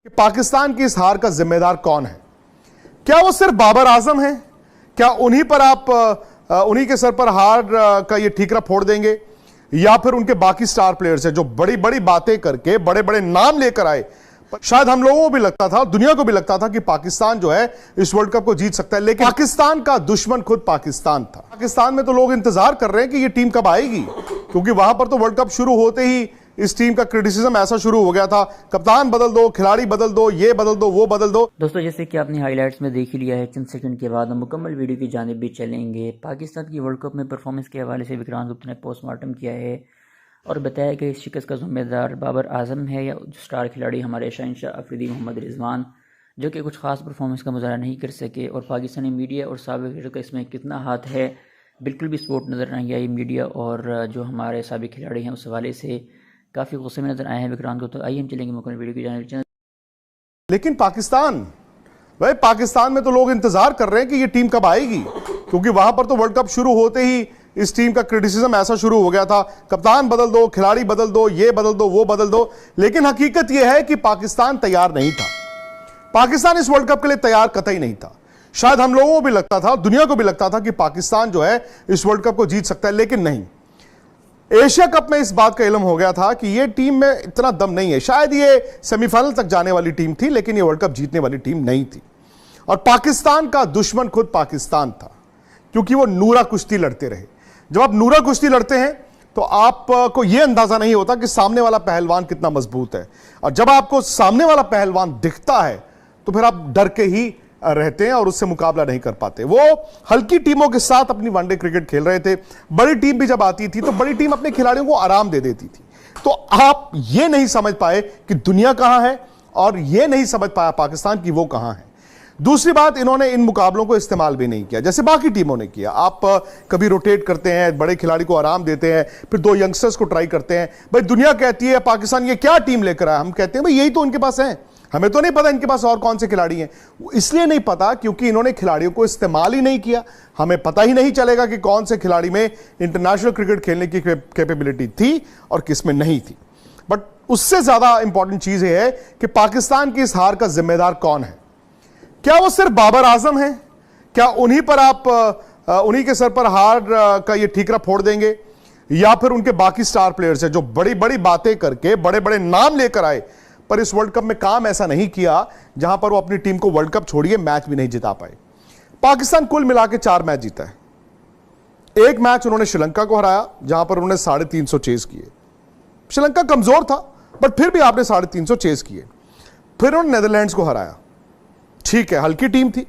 कि पाकिस्तान की इस हार का जिम्मेदार कौन है? क्या वो सिर्फ बाबर आजम है? क्या उन्हीं पर आप उन्हीं के सर पर हार का ये ठीकरा फोड़ देंगे, या फिर उनके बाकी स्टार प्लेयर्स हैं जो बड़ी बड़ी बातें करके बड़े बड़े नाम लेकर आए? शायद हम लोगों को भी लगता था, दुनिया को भी लगता था कि पाकिस्तान जो है इस वर्ल्ड कप को जीत सकता है, लेकिन पाकिस्तान का दुश्मन खुद पाकिस्तान था। पाकिस्तान में तो लोग इंतजार कर रहे हैं कि ये टीम कब आएगी, क्योंकि वहां पर तो वर्ल्ड कप शुरू होते ही इस टीम का क्रिटिसिज्म ऐसा शुरू हो गया था, कप्तान बदल दो, खिलाड़ी बदल दो, ये बदल दो, वो बदल दो। दोस्तों, जैसे कि आपने हाइलाइट्स में देख ही लिया है, चंद सेकंड के बाद हम मुकम्मल वीडियो की जानिब भी चलेंगे। पाकिस्तान की वर्ल्ड कप में परफॉर्मेंस के हवाले से विक्रांत गुप्ता ने पोस्टमार्टम किया है और बताया कि इस शिकस्त का जिम्मेदार बाबर आजम है या स्टार खिलाड़ी हमारे शहंशाह अफरीदी मोहम्मद रिजवान, जो कि कुछ खास परफॉर्मेंस का मुजाहरा नहीं कर सके। और पाकिस्तानी मीडिया और साबिक का इसमें कितना हाथ है, बिल्कुल भी सपोर्ट नज़र नहीं आई मीडिया और जो हमारे साबिक खिलाड़ी हैं उस हवाले से काफ़ी गुस्से में नजर आए हैं विक्रांत को। तो आइए हम चलेंगे मुकम्मल वीडियो की जानिब। लेकिन पाकिस्तान में तो लोग इंतजार कर रहे हैं कि ये टीम कब आएगी, क्योंकि वहां पर तो वर्ल्ड कप शुरू होते ही इस टीम का क्रिटिसिज्म ऐसा शुरू हो गया था, कप्तान बदल दो, खिलाड़ी बदल दो, ये बदल दो, वो बदल दो। लेकिन हकीकत यह है कि पाकिस्तान तैयार नहीं था। पाकिस्तान इस वर्ल्ड कप के लिए तैयार कतई नहीं था। शायद हम लोगों को भी लगता था, दुनिया को भी लगता था कि पाकिस्तान जो है इस वर्ल्ड कप को जीत सकता है, लेकिन नहीं। एशिया कप में इस बात का इल्म हो गया था कि यह टीम में इतना दम नहीं है। शायद ये सेमीफाइनल तक जाने वाली टीम थी, लेकिन यह वर्ल्ड कप जीतने वाली टीम नहीं थी। और पाकिस्तान का दुश्मन खुद पाकिस्तान था, क्योंकि वो नूरा कुश्ती लड़ते रहे। जब आप नूरा कुश्ती लड़ते हैं तो आपको यह अंदाजा नहीं होता कि सामने वाला पहलवान कितना मजबूत है, और जब आपको सामने वाला पहलवान दिखता है तो फिर आप डर के ही रहते हैं और उससे मुकाबला नहीं कर पाते। वो हल्की टीमों के साथ अपनी वनडे क्रिकेट खेल रहे थे। बड़ी टीम भी जब आती थी तो बड़ी टीम अपने खिलाड़ियों को आराम दे देती थी। तो आप ये नहीं समझ पाए कि दुनिया कहां है, और ये नहीं समझ पाया पाकिस्तान की वो कहां है। दूसरी बात, इन्होंने इन मुकाबलों को इस्तेमाल भी नहीं किया जैसे बाकी टीमों ने किया। आप कभी रोटेट करते हैं, बड़े खिलाड़ी को आराम देते हैं, फिर दो यंगस्टर्स को ट्राई करते हैं। भाई दुनिया कहती है पाकिस्तान ये क्या टीम लेकर आया, हम कहते हैं भाई यही तो उनके पास है, हमें तो नहीं पता इनके पास और कौन से खिलाड़ी हैं। इसलिए नहीं पता क्योंकि इन्होंने खिलाड़ियों को इस्तेमाल ही नहीं किया। हमें पता ही नहीं चलेगा कि कौन से खिलाड़ी में इंटरनेशनल क्रिकेट खेलने की कैपेबिलिटी थी और किस में नहीं थी। बट उससे ज्यादा इंपॉर्टेंट चीज यह है कि पाकिस्तान की इस हार का जिम्मेदार कौन है? क्या वो सिर्फ बाबर आजम है? क्या उन्हीं पर आप उन्हीं के सर पर हार का ये ठीकरा फोड़ देंगे, या फिर उनके बाकी स्टार प्लेयर्स हैं जो बड़ी बड़ी बातें करके बड़े बड़े नाम लेकर आए, पर इस वर्ल्ड कप में काम ऐसा नहीं किया जहां पर वो अपनी टीम को वर्ल्ड कप छोड़िए मैच भी नहीं जिता पाए। पाकिस्तान कुल मिला के 4 मैच जीता है। एक मैच उन्होंने श्रीलंका को हराया जहां पर उन्होंने 350 चेज किए। श्रीलंका कमजोर था, बट फिर भी आपने 350 चेज किए। फिर उन्होंने नेदरलैंड्स को हराया, ठीक है हल्की टीम थी,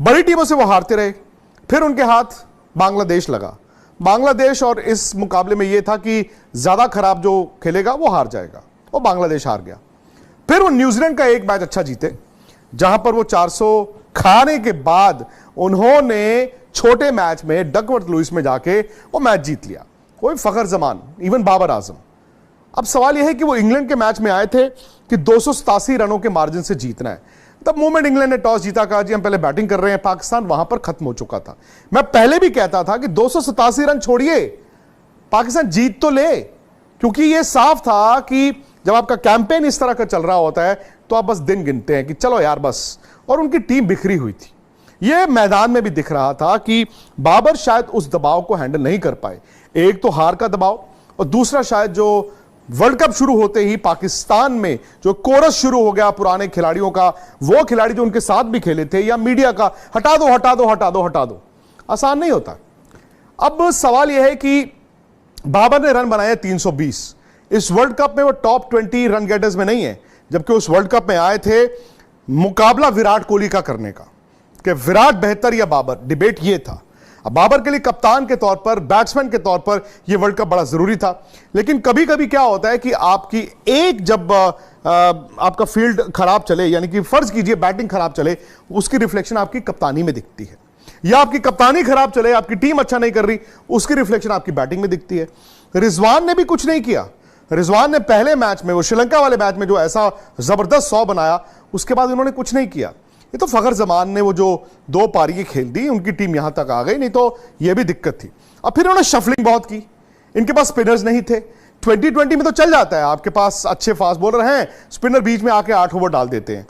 बड़ी टीमों से वो हारते रहे। फिर उनके हाथ बांग्लादेश लगा। बांग्लादेश और इस मुकाबले में यह था कि ज्यादा खराब जो खेलेगा वो हार जाएगा, वो बांग्लादेश हार गया। फिर वो न्यूजीलैंड का एक मैच अच्छा जीते, जहां पर वो 400 खाने के बाद उन्होंने छोटे मैच में डकवर्थ लुइस में जाके वो मैच जीत लिया। कोई फखर जमान, इवन बाबर आजम। अब सवाल यह है कि वो इंग्लैंड के मैच में आए थे कि 287 रनों के मार्जिन से जीतना है। तब मोमेंट इंग्लैंड ने टॉस जीता, कहा जी हम पहले बैटिंग कर रहे हैं। पाकिस्तान वहां पर खत्म हो चुका था। मैं पहले भी कहता था कि 287 रन छोड़िए, पाकिस्तान जीत तो ले, क्योंकि यह साफ था कि जब आपका कैंपेन इस तरह का चल रहा होता है तो आप बस दिन गिनते हैं कि चलो यार बस। और उनकी टीम बिखरी हुई थी। यह मैदान में भी दिख रहा था कि बाबर शायद उस दबाव को हैंडल नहीं कर पाए। एक तो हार का दबाव, और दूसरा शायद जो वर्ल्ड कप शुरू होते ही पाकिस्तान में जो कोरस शुरू हो गया पुराने खिलाड़ियों का, वो खिलाड़ी जो उनके साथ भी खेले थे, या मीडिया का हटा दो हटा दो हटा दो हटा दो, आसान नहीं होता। अब सवाल यह है कि बाबर ने रन बनाए 320। इस वर्ल्ड कप में वो टॉप 20 रन गेटर्स में नहीं है, जबकि उस वर्ल्ड कप में आए थे मुकाबला विराट कोहली का करने का, कि विराट बेहतर या बाबर, डिबेट ये था। अब बाबर के लिए कप्तान के तौर पर, बैट्समैन के तौर पर यह वर्ल्ड कप बड़ा जरूरी था। लेकिन कभी कभी क्या होता है कि आपकी एक जब आपका फील्ड खराब चले, यानी कि फर्ज कीजिए बैटिंग खराब चले, उसकी रिफ्लेक्शन आपकी कप्तानी में दिखती है, या आपकी कप्तानी खराब चले, आपकी टीम अच्छा नहीं कर रही, उसकी रिफ्लेक्शन आपकी बैटिंग में दिखती है। रिजवान ने भी कुछ नहीं किया। रिजवान ने पहले मैच में, वो श्रीलंका वाले मैच में जो ऐसा जबरदस्त 100 बनाया, उसके बाद उन्होंने कुछ नहीं किया। ये तो फखर जमान ने वो जो 2 पारी खेल दी, उनकी टीम यहां तक आ गई, नहीं तो यह भी दिक्कत थी। अब फिर उन्होंने शफलिंग बहुत की। इनके पास स्पिनर्स नहीं थे, 2020 में तो चल जाता है, आपके पास अच्छे फास्ट बॉलर हैं, स्पिनर बीच में आके 8 ओवर डाल देते हैं।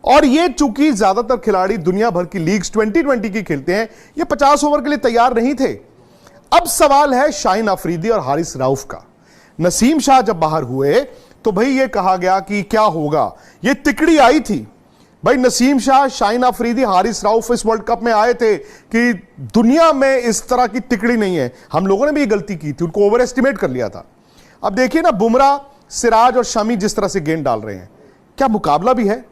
और ये चूंकि ज्यादातर खिलाड़ी दुनिया भर की लीग्स 2020 की खेलते हैं, ये 50 ओवर के लिए तैयार नहीं थे। अब सवाल है शाहीन अफरीदी और हारिस रऊफ का। नसीम शाह जब बाहर हुए तो भाई ये कहा गया कि क्या होगा, ये तिकड़ी आई थी भाई। नसीम शाह, शाहीन अफरीदी, हारिस रऊफ इस वर्ल्ड कप में आए थे कि दुनिया में इस तरह की तिकड़ी नहीं है। हम लोगों ने भी ये गलती की थी, उनको ओवर एस्टिमेट कर लिया था। अब देखिए ना, बुमराह, सिराज और शमी जिस तरह से गेंद डाल रहे हैं, क्या मुकाबला भी है।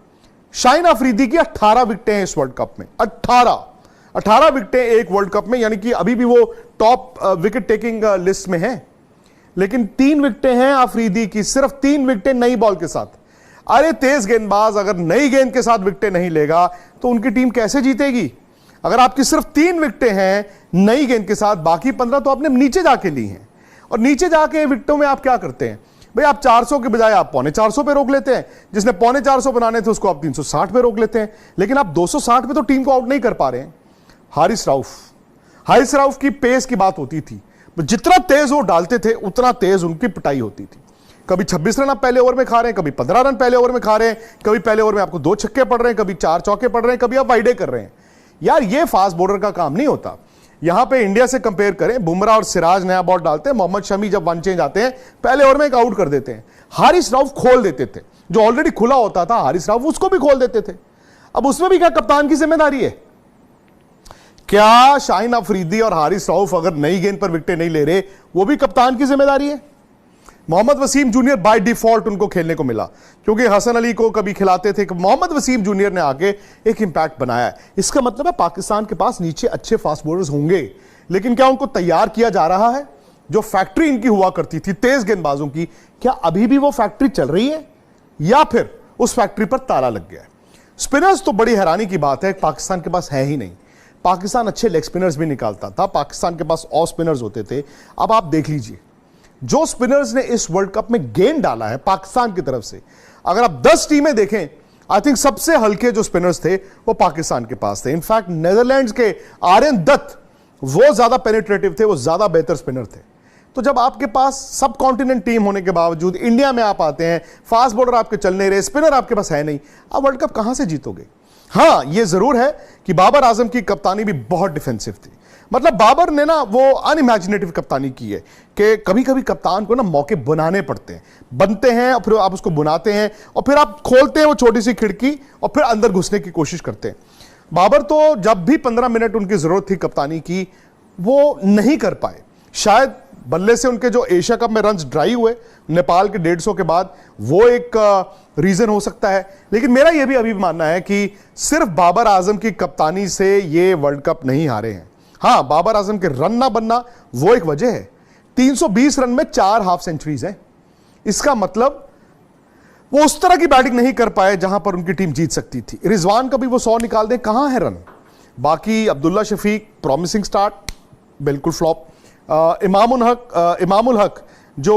शाहीन अफरीदी की 18 विकेटें हैं इस वर्ल्ड कप में, 18 विकेटें एक वर्ल्ड कप में, यानी कि अभी भी वो टॉप विकेट टेकिंग लिस्ट में है। लेकिन 3 विकेटें हैं अफरीदी की, सिर्फ 3 विकेटें नई बॉल के साथ। अरे तेज गेंदबाज अगर नई गेंद के साथ विकेटें नहीं लेगा तो उनकी टीम कैसे जीतेगी। अगर आपकी सिर्फ 3 विकेटें हैं नई गेंद के साथ, बाकी 15 तो आपने नीचे जाके ली हैं। और नीचे जाके विकेटों में आप क्या करते हैं भाई, आप 400 के बजाय आप 450 पे रोक लेते हैं। जिसने 450 बनाने थे उसको आप 360 पे रोक लेते हैं। लेकिन आप 260 पे तो टीम को आउट नहीं कर पा रहे हैं। हारिस रऊफ की पेस की बात होती थी, जितना तेज वो डालते थे उतना तेज उनकी पिटाई होती थी। कभी 26 रन आप पहले ओवर में खा रहे हैं, कभी 15 रन पहले ओवर में खा रहे हैं, कभी पहले ओवर में आपको 2 छक्के पड़ रहे हैं, कभी 4 चौके पड़ रहे हैं, कभी आप वाइडे कर रहे हैं। यार ये फास्ट बॉलर का काम नहीं होता। यहां पे इंडिया से कंपेयर करें, बुमराह और सिराज नया बॉल डालते हैं, मोहम्मद शमी जब वन चेंज आते हैं पहले ओवर में एक आउट कर देते हैं। हारिस रऊफ खोल देते थे, जो ऑलरेडी खुला होता था हारिस रऊफ उसको भी खोल देते थे। अब उसमें भी क्या कप्तान की जिम्मेदारी है क्या? शाहीन अफरीदी और हारिस रऊफ अगर नई गेंद पर विकेटें नहीं ले रहे, वो भी कप्तान की जिम्मेदारी है। Mohammad Wasim junior by default उनको खेलने को मिला, क्योंकि हसन अली को कभी खिलाते थे। मोहम्मद वसीम जूनियर ने आके एक इंपैक्ट बनाया है। इसका मतलब है पाकिस्तान के पास नीचे अच्छे फास्ट बॉलर्स होंगे, लेकिन क्या उनको तैयार किया जा रहा है? जो फैक्ट्री इनकी हुआ करती थी तेज गेंदबाजों की, क्या अभी भी वो फैक्ट्री चल रही है या फिर उस फैक्ट्री पर ताला लग गया है? स्पिनर्स तो बड़ी हैरानी की बात है, पाकिस्तान के पास है ही नहीं। पाकिस्तान अच्छे लेग स्पिनर्स भी निकालता था, पाकिस्तान के पास ऑफ स्पिनर्स होते थे। अब आप देख लीजिए, जो स्पिनर्स ने इस वर्ल्ड कप में गेंद डाला है पाकिस्तान की तरफ से, अगर आप 10 टीमें देखें, आई थिंक सबसे हल्के जो स्पिनर्स थे वो पाकिस्तान के पास थे। इनफैक्ट नेदरलैंड्स के आर्यन दत्त वो ज्यादा पेनिट्रेटिव थे, वो ज्यादा बेहतर स्पिनर थे। तो जब आपके पास सब कॉन्टिनेंट टीम होने के बावजूद इंडिया में आप आते हैं, फास्ट बॉलर आपके चल नहीं रहे, स्पिनर आपके पास है नहीं, आप वर्ल्ड कप कहां से जीतोगे? हां, यह जरूर है कि बाबर आजम की कप्तानी भी बहुत डिफेंसिव थी। मतलब बाबर ने ना वो अनइमेजिनेटिव कप्तानी की है कि कभी कभी कप्तान को ना मौके बनाने पड़ते हैं, बनते हैं और फिर आप उसको बुनाते हैं और फिर आप खोलते हैं वो छोटी सी खिड़की और फिर अंदर घुसने की कोशिश करते हैं। बाबर तो जब भी 15 मिनट उनकी जरूरत थी कप्तानी की, वो नहीं कर पाए। शायद बल्ले से उनके जो एशिया कप में रन्स ड्राई हुए नेपाल के 150 के बाद, वो एक रीजन हो सकता है। लेकिन मेरा यह भी अभी मानना है कि सिर्फ बाबर आजम की कप्तानी से ये वर्ल्ड कप नहीं हारे हैं। हां, बाबर आजम के रन ना बनना वो एक वजह है। 320 रन में 4 हाफ सेंचुरीज हैं। इसका मतलब वो उस तरह की बैटिंग नहीं कर पाए जहां पर उनकी टीम जीत सकती थी। रिजवान का भी वो 100 निकाल दें, कहां है रन? बाकी अब्दुल्ला शफीक प्रॉमिसिंग स्टार्ट, बिल्कुल फ्लॉप। इमामुल हक जो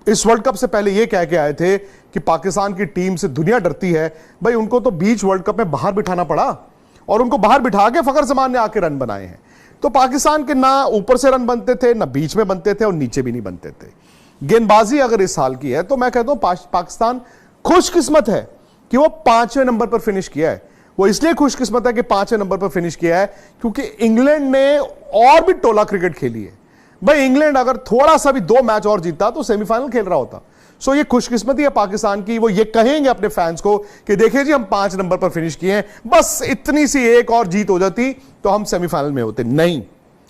इस वर्ल्ड कप से पहले ये कह के आए थे कि पाकिस्तान की टीम से दुनिया डरती है, भाई उनको तो बीच वर्ल्ड कप में बाहर बिठाना पड़ा और उनको बाहर बिठा के फखर जमान ने आके रन बनाए हैं। तो पाकिस्तान के ना ऊपर से रन बनते थे, ना बीच में बनते थे और नीचे भी नहीं बनते थे। गेंदबाजी अगर इस साल की है तो मैं कहता हूं पाकिस्तान खुशकिस्मत है कि वो 5वें नंबर पर फिनिश किया है। वो इसलिए खुशकिस्मत है कि 5वें नंबर पर फिनिश किया है क्योंकि इंग्लैंड ने और भी टोला क्रिकेट खेली है। भाई इंग्लैंड अगर थोड़ा सा भी 2 मैच और जीतता तो सेमीफाइनल खेल रहा होता। सो ये खुशकिस्मती है पाकिस्तान की। वो ये कहेंगे अपने फैंस को कि देखिए जी हम 5 नंबर पर फिनिश किए हैं, बस इतनी सी एक और जीत हो जाती तो हम सेमीफाइनल में होते। नहीं,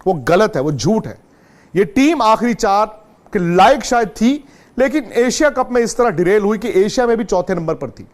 वो गलत है, वो झूठ है। ये टीम आखिरी 4 के लायक शायद थी, लेकिन एशिया कप में इस तरह डिरेल हुई कि एशिया में भी 4थे नंबर पर थी।